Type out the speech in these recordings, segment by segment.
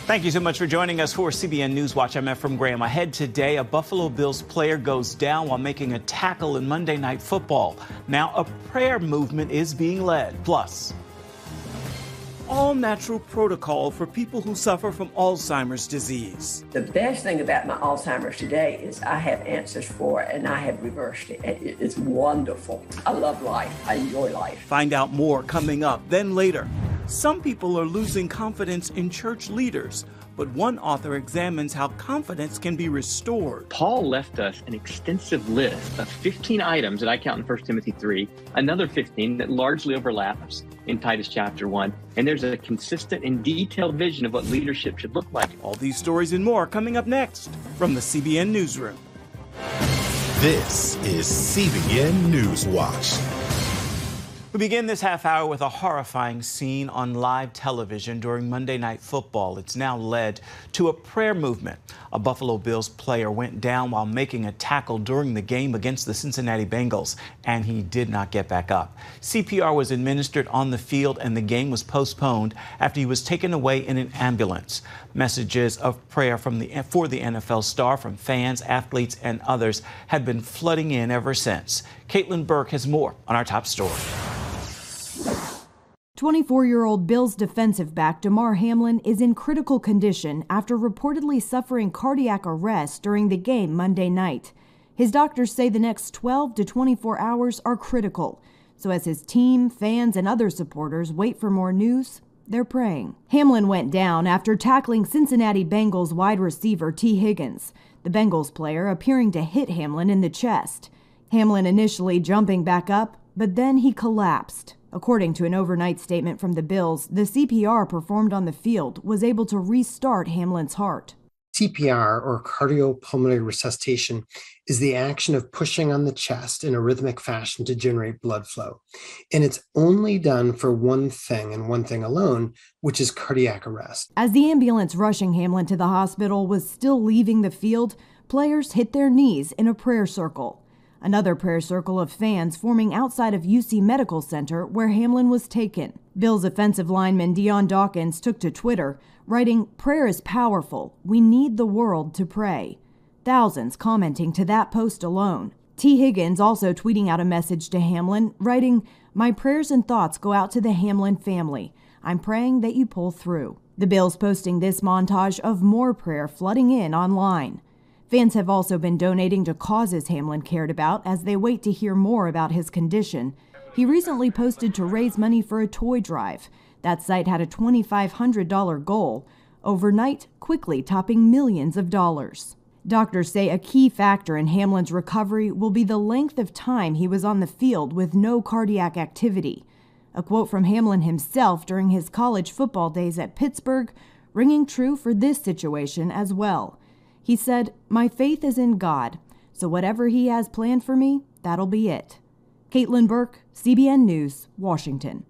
Thank you so much for joining us for CBN NewsWatch. I'm Ephraim Graham. Ahead today, a Buffalo Bills player goes down while making a tackle in Monday Night Football. Now, a prayer movement is being led. Plus, all-natural protocol for people who suffer from Alzheimer's disease. The best thing about my Alzheimer's today is I have answers for it, and I have reversed it. It's wonderful. I love life. I enjoy life. Find out more coming up. Then later, some people are losing confidence in church leaders, but one author examines how confidence can be restored. Paul left us an extensive list of 15 items that I count in 1 Timothy 3, another 15 that largely overlaps in Titus chapter 1, and there's a consistent and detailed vision of what leadership should look like. All these stories and more coming up next from the CBN Newsroom. This is CBN NewsWatch. We begin this half hour with a horrifying scene on live television during Monday Night Football. It's now led to a prayer movement. A Buffalo Bills player went down while making a tackle during the game against the Cincinnati Bengals, and he did not get back up. CPR was administered on the field, and the game was postponed after he was taken away in an ambulance. Messages of prayer for the NFL star from fans, athletes, and others have been flooding in ever since. Caitlin Burke has more on our top story. 24-year-old Bills defensive back Damar Hamlin is in critical condition after reportedly suffering cardiac arrest during the game Monday night. His doctors say the next 12 to 24 hours are critical. So as his team, fans, and other supporters wait for more news, they're praying. Hamlin went down after tackling Cincinnati Bengals wide receiver T. Higgins, the Bengals player appearing to hit Hamlin in the chest. Hamlin initially jumping back up, but then he collapsed. According to an overnight statement from the Bills, the CPR performed on the field was able to restart Hamlin's heart. CPR, or cardiopulmonary resuscitation, is the action of pushing on the chest in a rhythmic fashion to generate blood flow. And it's only done for one thing and one thing alone, which is cardiac arrest. As the ambulance rushing Hamlin to the hospital was still leaving the field, players hit their knees in a prayer circle. Another prayer circle of fans forming outside of UC Medical Center where Hamlin was taken. Bills offensive lineman Deion Dawkins took to Twitter, writing, "Prayer is powerful. We need the world to pray." Thousands commenting to that post alone. T. Higgins also tweeting out a message to Hamlin, writing, "My prayers and thoughts go out to the Hamlin family. I'm praying that you pull through." The Bills posting this montage of more prayer flooding in online. Fans have also been donating to causes Hamlin cared about as they wait to hear more about his condition. He recently posted to raise money for a toy drive. That site had a $2,500 goal, overnight quickly topping millions of dollars. Doctors say a key factor in Hamlin's recovery will be the length of time he was on the field with no cardiac activity. A quote from Hamlin himself during his college football days at Pittsburgh, ringing true for this situation as well. He said, "My faith is in God, so whatever he has planned for me, that'll be it." Caitlin Burke, CBN News, Washington.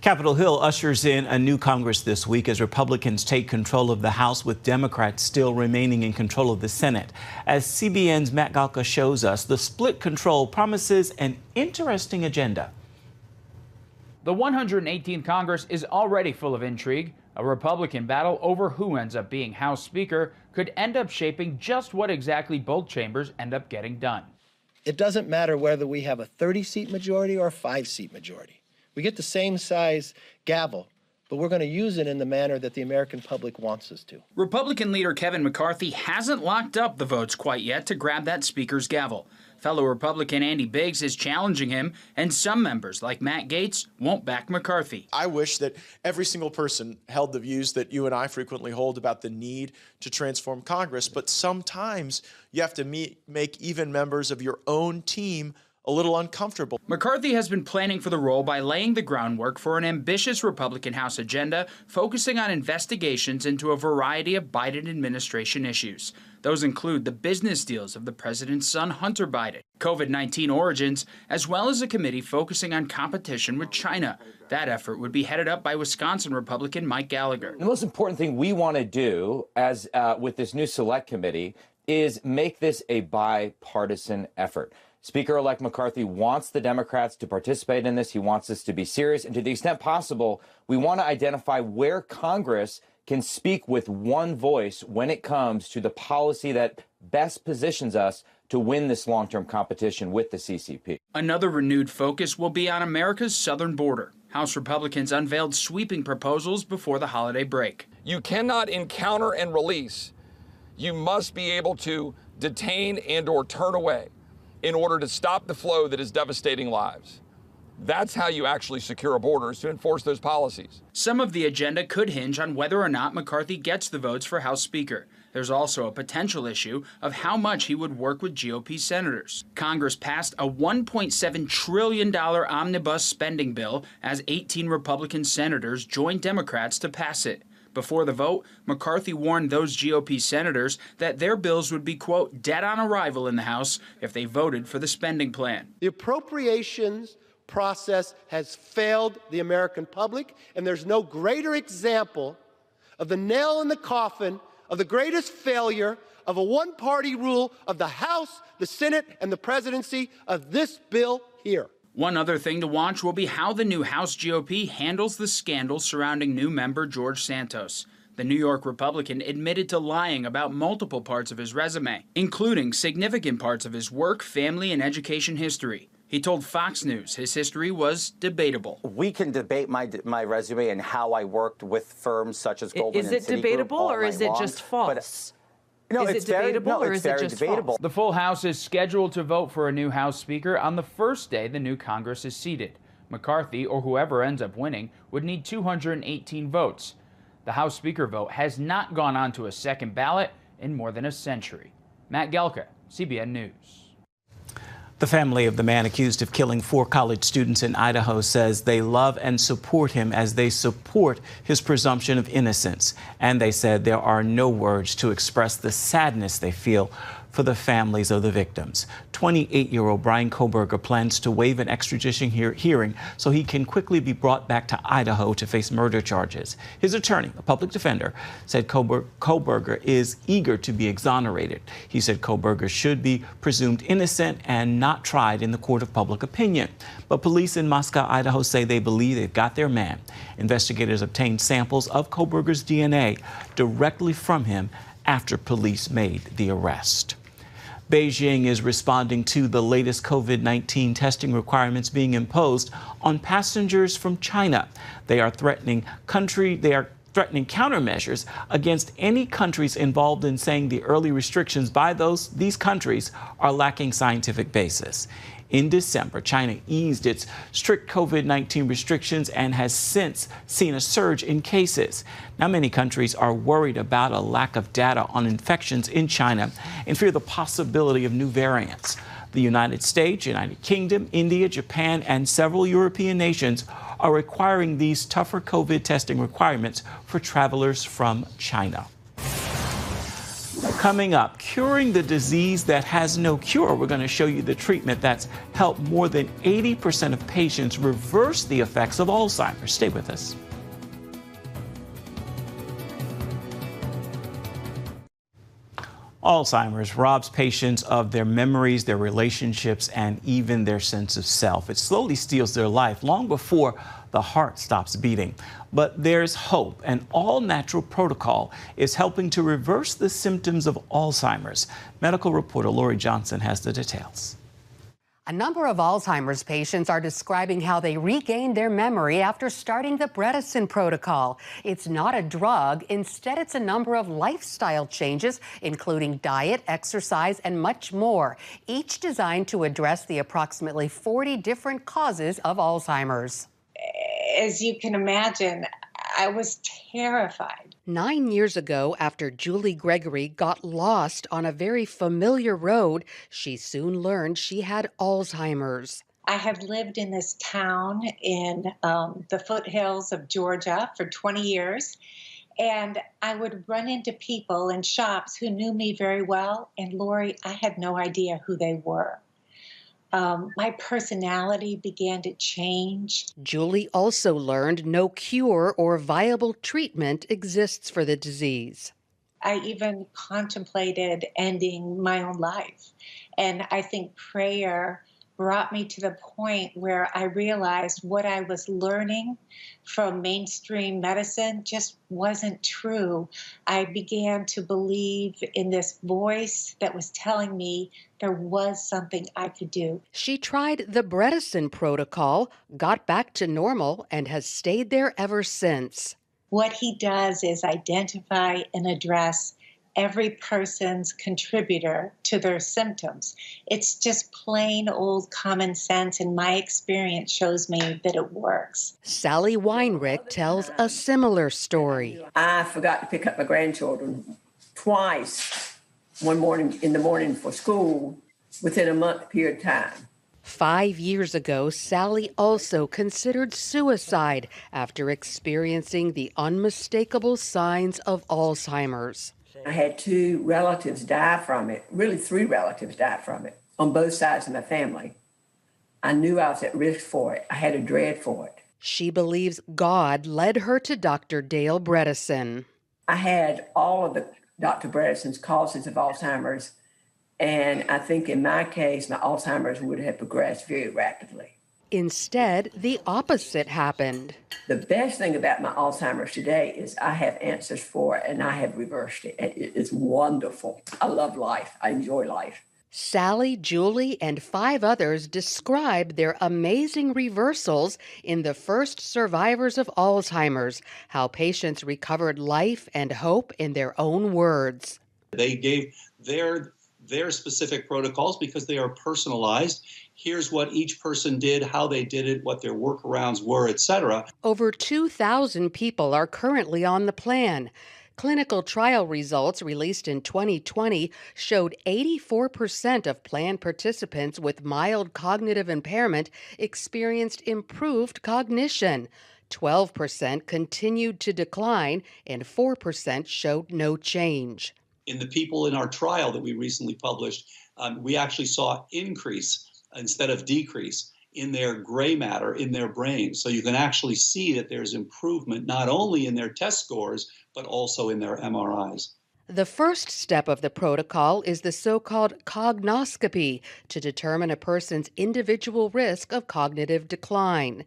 Capitol Hill ushers in a new Congress this week as Republicans take control of the House, with Democrats still remaining in control of the Senate. As CBN's Matt Galka shows us, the split control promises an interesting agenda. The 118th Congress is already full of intrigue. A Republican battle over who ends up being House Speaker could end up shaping just what exactly both chambers end up getting done. It doesn't matter whether we have a 30-seat majority or a 5-seat majority. We get the same size gavel, but we're going to use it in the manner that the American public wants us to. Republican leader Kevin McCarthy hasn't locked up the votes quite yet to grab that Speaker's gavel. Fellow Republican Andy Biggs is challenging him, and some members, like Matt Gaetz, won't back McCarthy. I wish that every single person held the views that you and I frequently hold about the need to transform Congress, but sometimes you have to make even members of your own team a little uncomfortable. McCarthy has been planning for the role by laying the groundwork for an ambitious Republican House agenda focusing on investigations into a variety of Biden administration issues. Those include the business deals of the president's son, Hunter Biden, COVID-19 origins, as well as a committee focusing on competition with China. That effort would be headed up by Wisconsin Republican Mike Gallagher. The most important thing we want to do as with this new select committee is make this a bipartisan effort. Speaker-elect McCarthy wants the Democrats to participate in this. He wants this to be serious. And to the extent possible, we want to identify where Congress can speak with one voice when it comes to the policy that best positions us to win this long-term competition with the CCP. Another renewed focus will be on America's southern border. House Republicans unveiled sweeping proposals before the holiday break. You cannot encounter and release. You must be able to detain and or turn away in order to stop the flow that is devastating lives. That's how you actually secure a border, is to enforce those policies. Some of the agenda could hinge on whether or not McCarthy gets the votes for House Speaker. There's also a potential issue of how much he would work with GOP senators. Congress passed a $1.7 trillion omnibus spending bill as 18 Republican senators joined Democrats to pass it. Before the vote, McCarthy warned those GOP senators that their bills would be, quote, dead on arrival in the House if they voted for the spending plan. The appropriations process has failed the American public, and there's no greater example of the nail in the coffin of the greatest failure of a one-party rule of the House, the Senate, and the presidency of this bill here. One other thing to watch will be how the new House GOP handles the scandal surrounding new member George Santos. The New York Republican admitted to lying about multiple parts of his resume, including significant parts of his work, family, and education history. He told Fox News his history was debatable. We can debate my resume and how I worked with firms such as Goldman and Citigroup. Is it debatable or is it just false? No, is it debatable or is it just false? The full House is scheduled to vote for a new House Speaker on the first day the new Congress is seated. McCarthy, or whoever ends up winning, would need 218 votes. The House Speaker vote has not gone on to a second ballot in more than a century. Matt Gelka, CBN News. The family of the man accused of killing 4 college students in Idaho says they love and support him as they support his presumption of innocence. And they said there are no words to express the sadness they feel for the families of the victims. 28-year-old Bryan Kohberger plans to waive an extradition hearing so he can quickly be brought back to Idaho to face murder charges. His attorney, a public defender, said Kohberger is eager to be exonerated. He said Kohberger should be presumed innocent and not tried in the court of public opinion. But police in Moscow, Idaho say they believe they've got their man. Investigators obtained samples of Kohberger's DNA directly from him after police made the arrest. Beijing is responding to the latest COVID-19 testing requirements being imposed on passengers from China. They are threatening countermeasures against any countries involved in saying the early restrictions by these countries are lacking scientific basis. In December, China eased its strict COVID-19 restrictions and has since seen a surge in cases. Now, many countries are worried about a lack of data on infections in China and fear the possibility of new variants. The United States, United Kingdom, India, Japan, and several European nations are requiring these tougher COVID testing requirements for travelers from China. Coming up, curing the disease that has no cure. We're going to show you the treatment that's helped more than 80% of patients reverse the effects of Alzheimer's. Stay with us. Alzheimer's robs patients of their memories, their relationships, and even their sense of self. It slowly steals their life long before the heart stops beating. But there's hope. An all-natural protocol is helping to reverse the symptoms of Alzheimer's. Medical reporter Lori Johnson has the details. A number of Alzheimer's patients are describing how they regained their memory after starting the Bredesen protocol. It's not a drug. Instead, it's a number of lifestyle changes, including diet, exercise, and much more, each designed to address the approximately 40 different causes of Alzheimer's. As you can imagine, I was terrified. 9 years ago, after Julie Gregory got lost on a very familiar road, she soon learned she had Alzheimer's. I had lived in this town in the foothills of Georgia for 20 years, and I would run into people in shops who knew me very well, and Lori, I had no idea who they were. My personality began to change. Julie also learned no cure or viable treatment exists for the disease. I even contemplated ending my own life. And I think prayer brought me to the point where I realized what I was learning from mainstream medicine just wasn't true. I began to believe in this voice that was telling me there was something I could do. She tried the Bredesen protocol, got back to normal, and has stayed there ever since. What he does is identify and address every person's contributor to their symptoms. It's just plain old common sense, and my experience shows me that it works. Sally Weinrich tells a similar story. I forgot to pick up my grandchildren twice, one morning in the morning for school, within a month period of time. 5 years ago, Sally also considered suicide after experiencing the unmistakable signs of Alzheimer's. I had 2 relatives die from it, really 3 relatives die from it, on both sides of my family. I knew I was at risk for it. I had a dread for it. She believes God led her to Dr. Dale Bredesen. I had all of the Dr. Bredesen's causes of Alzheimer's, and I think in my case, my Alzheimer's would have progressed very rapidly. Instead, the opposite happened. The best thing about my Alzheimer's today is I have answers for it, and I have reversed it. It's wonderful. I love life. I enjoy life. Sally, Julie, and 5 others describe their amazing reversals in The First Survivors of Alzheimer's, how patients recovered life and hope in their own words. They gave their specific protocols because they are personalized. Here's what each person did, how they did it, what their workarounds were, etc. Over 2,000 people are currently on the plan. Clinical trial results released in 2020 showed 84% of plan participants with mild cognitive impairment experienced improved cognition. 12% continued to decline, and 4% showed no change. In the people in our trial that we recently published, we actually saw increase instead of decrease in their gray matter in their brain. So you can actually see that there's improvement not only in their test scores, but also in their MRIs. The first step of the protocol is the so-called cognoscopy to determine a person's individual risk of cognitive decline.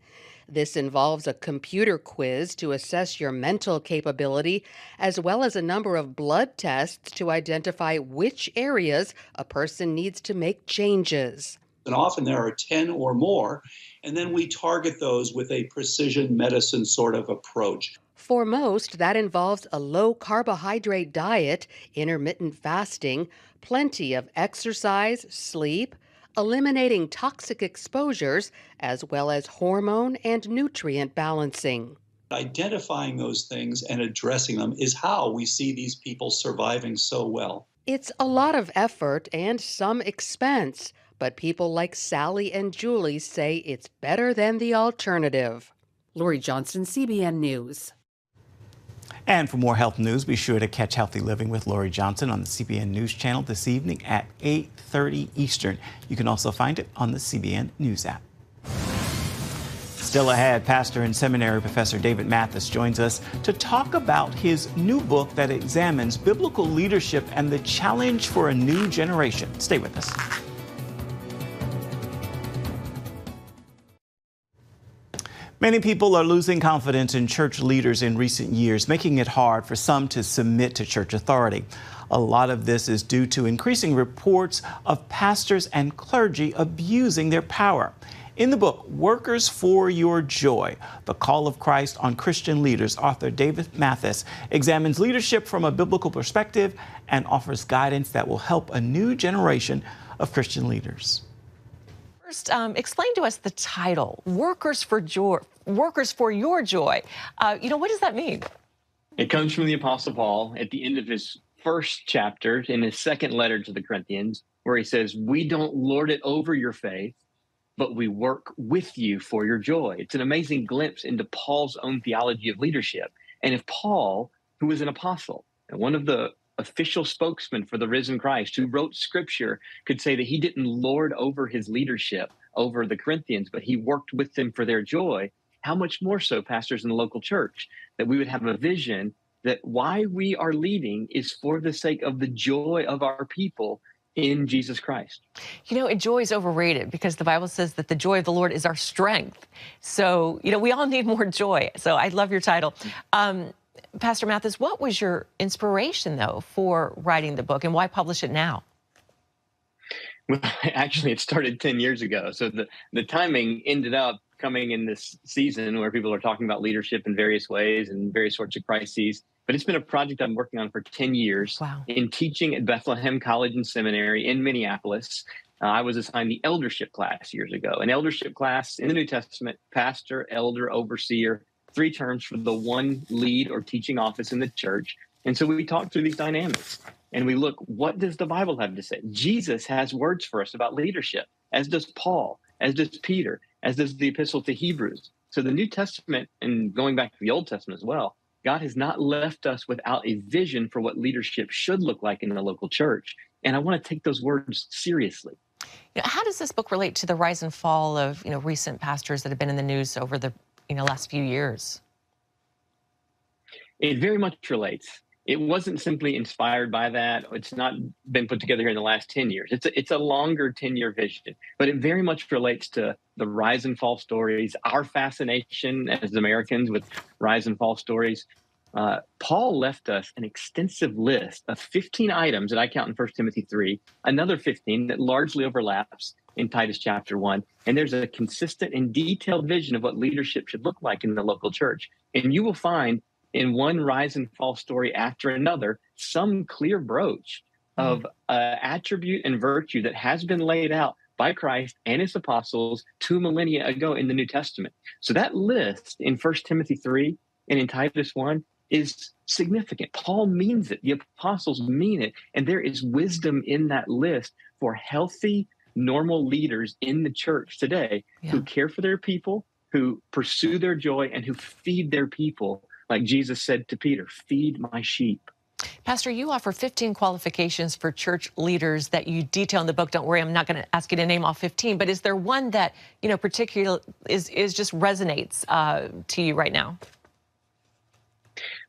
This involves a computer quiz to assess your mental capability, as well as a number of blood tests to identify which areas a person needs to make changes. And often there are 10 or more, and then we target those with a precision medicine sort of approach. For most, that involves a low-carbohydrate diet, intermittent fasting, plenty of exercise, sleep, eliminating toxic exposures, as well as hormone and nutrient balancing. Identifying those things and addressing them is how we see these people surviving so well. It's a lot of effort and some expense, but people like Sally and Julie say it's better than the alternative. Lori Johnson, CBN News. And for more health news, be sure to catch Healthy Living with Lori Johnson on the CBN News channel this evening at 8:30 Eastern. You can also find it on the CBN News app. Still ahead, pastor and seminary professor David Mathis joins us to talk about his new book that examines biblical leadership and the challenge for a new generation. Stay with us. Many people are losing confidence in church leaders in recent years, making it hard for some to submit to church authority. A lot of this is due to increasing reports of pastors and clergy abusing their power. In the book, Workers for Your Joy, The Call of Christ on Christian Leaders, author David Mathis examines leadership from a biblical perspective and offers guidance that will help a new generation of Christian leaders. First, explain to us the title, Workers for Your Joy. What does that mean? It comes from the Apostle Paul at the end of his first chapter in his second letter to the Corinthians, where he says, we don't lord it over your faith, but we work with you for your joy. It's an amazing glimpse into Paul's own theology of leadership. And if Paul, who was an apostle and one of the official spokesman for the risen Christ, who wrote scripture, could say that he didn't lord over his leadership over the Corinthians, but he worked with them for their joy, how much more so pastors in the local church, that we would have a vision that why we are leading is for the sake of the joy of our people, in Jesus Christ. You know, joy is overrated because the Bible says that the joy of the Lord is our strength. So, you know, we all need more joy. So I love your title. Pastor Mathis, what was your inspiration, though, for writing the book, and why publish it now? Well, actually, it started 10 years ago. So the timing ended up coming in this season where people are talking about leadership in various ways and various sorts of crises. But it's been a project I'm working on for 10 years. Wow. In teaching at Bethlehem College and Seminary in Minneapolis. I was assigned the eldership class years ago. An eldership class in the New Testament, pastor, elder, overseer, 3 terms for the one lead or teaching office in the church. And so we talk through these dynamics and we look, what does the Bible have to say? Jesus has words for us about leadership, as does Paul, as does Peter, as does the epistle to Hebrews. So the New Testament, and going back to the Old Testament as well, God has not left us without a vision for what leadership should look like in the local church. And I want to take those words seriously. You know, how does this book relate to the rise and fall of, recent pastors that have been in the news over the, last few years? It very much relates. It wasn't simply inspired by that. It's not been put together here in the last 10 years. It's a longer 10-year vision, but it very much relates to the rise and fall stories, our fascination as Americans with rise and fall stories. Paul left us an extensive list of 15 items that I count in 1 Timothy 3, another 15 that largely overlaps in Titus chapter 1. And there's a consistent and detailed vision of what leadership should look like in the local church. And you will find in one rise and fall story after another, some clear broach of attribute and virtue that has been laid out by Christ and his apostles 2 millennia ago in the New Testament. So that list in 1 Timothy 3 and in Titus 1 is significant. Paul means it. The apostles mean it. And there is wisdom in that list for healthy, normal leaders in the church today who care for their people, who pursue their joy, and who feed their people. Like Jesus said to Peter, feed my sheep. Pastor, you offer 15 qualifications for church leaders that you detail in the book. Don't worry, I'm not going to ask you to name all 15, but is there one that, particular is just resonates to you right now?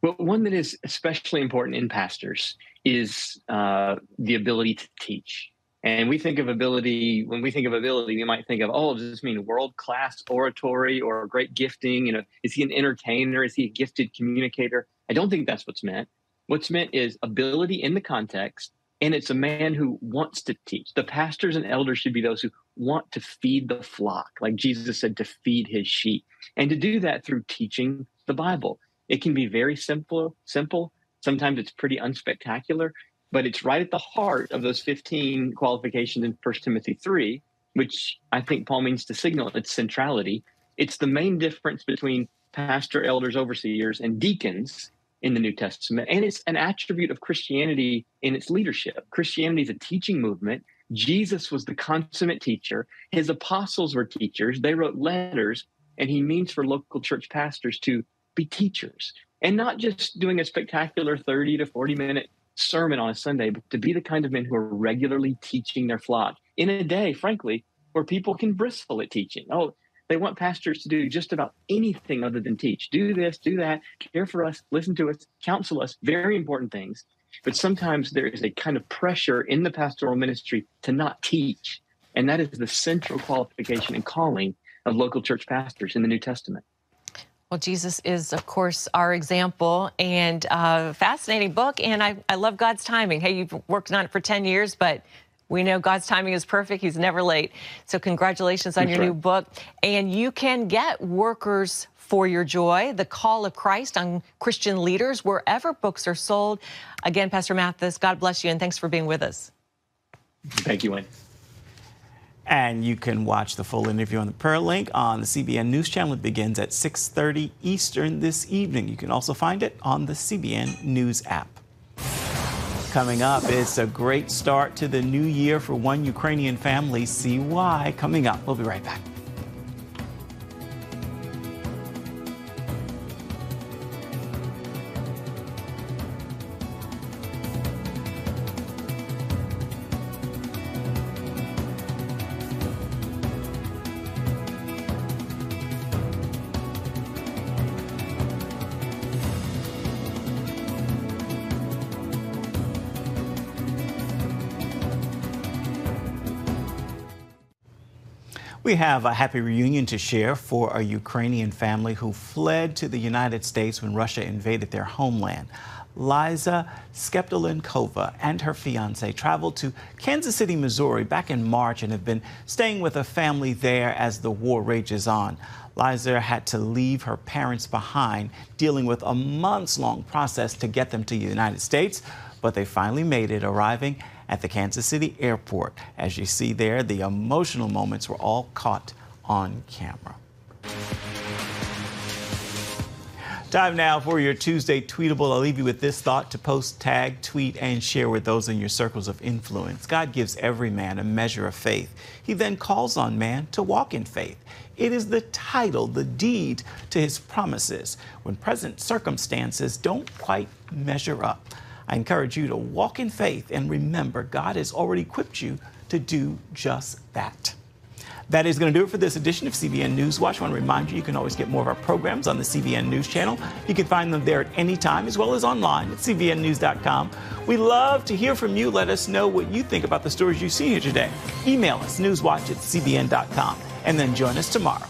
Well, one that is especially important in pastors is the ability to teach. And we think of ability, when we think of ability, we might think of, does this mean world-class oratory or great gifting? Is he an entertainer? Is he a gifted communicator? I don't think that's what's meant. What's meant is ability in the context, and it's a man who wants to teach. The pastors and elders should be those who want to feed the flock, like Jesus said, to feed his sheep, and to do that through teaching the Bible. It can be very simple. Sometimes it's pretty unspectacular, but it's right at the heart of those 15 qualifications in 1 Timothy 3, which I think Paul means to signal its centrality. It's the main difference between pastor, elders, overseers, and deacons in the New Testament, and it's an attribute of Christianity in its leadership. Christianity is a teaching movement. Jesus was the consummate teacher. His apostles were teachers. They wrote letters, and he means for local church pastors to be teachers, and not just doing a spectacular 30 to 40-minute sermon on a Sunday, but to be the kind of men who are regularly teaching their flock in a day, frankly, where people can bristle at teaching. They want pastors to do just about anything other than teach. Do this, do that, care for us, listen to us, counsel us, very important things. But sometimes there is a kind of pressure in the pastoral ministry to not teach. And that is the central qualification and calling of local church pastors in the New Testament. Well, Jesus is, of course, our example, and fascinating book. And I love God's timing. Hey, you've worked on it for 10 years, but we know God's timing is perfect. He's never late. So congratulations on your new book. And you can get Workers for Your Joy, The Call of Christ on Christian Leaders, wherever books are sold. Again, Pastor Mathis, God bless you, and thanks for being with us. Thank you, Wayne. And you can watch the full interview on the prayer link on the CBN News Channel. It begins at 6:30 Eastern this evening. You can also find it on the CBN News app. Coming up, it's a great start to the new year for one Ukrainian family. See why coming up. We'll be right back. We have a happy reunion to share for a Ukrainian family who fled to the United States when Russia invaded their homeland. Liza Skeptolenkova and her fiance traveled to Kansas City, Missouri back in March and have been staying with a family there as the war rages on. Liza had to leave her parents behind, dealing with a months-long process to get them to the United States, but they finally made it, arriving at the Kansas City airport. As you see there, the emotional moments were all caught on camera. Time now for your Tuesday Tweetable. I'll leave you with this thought to post, tag, tweet, and share with those in your circles of influence. God gives every man a measure of faith. He then calls on man to walk in faith. It is the title, the deed to his promises when present circumstances don't quite measure up. I encourage you to walk in faith and remember God has already equipped you to do just that. That is going to do it for this edition of CBN NewsWatch. I want to remind you, you can always get more of our programs on the CBN News channel. You can find them there at any time, as well as online at cbnnews.com. We love to hear from you. Let us know what you think about the stories you see here today. Email us, newswatch@cbn.com, and then join us tomorrow.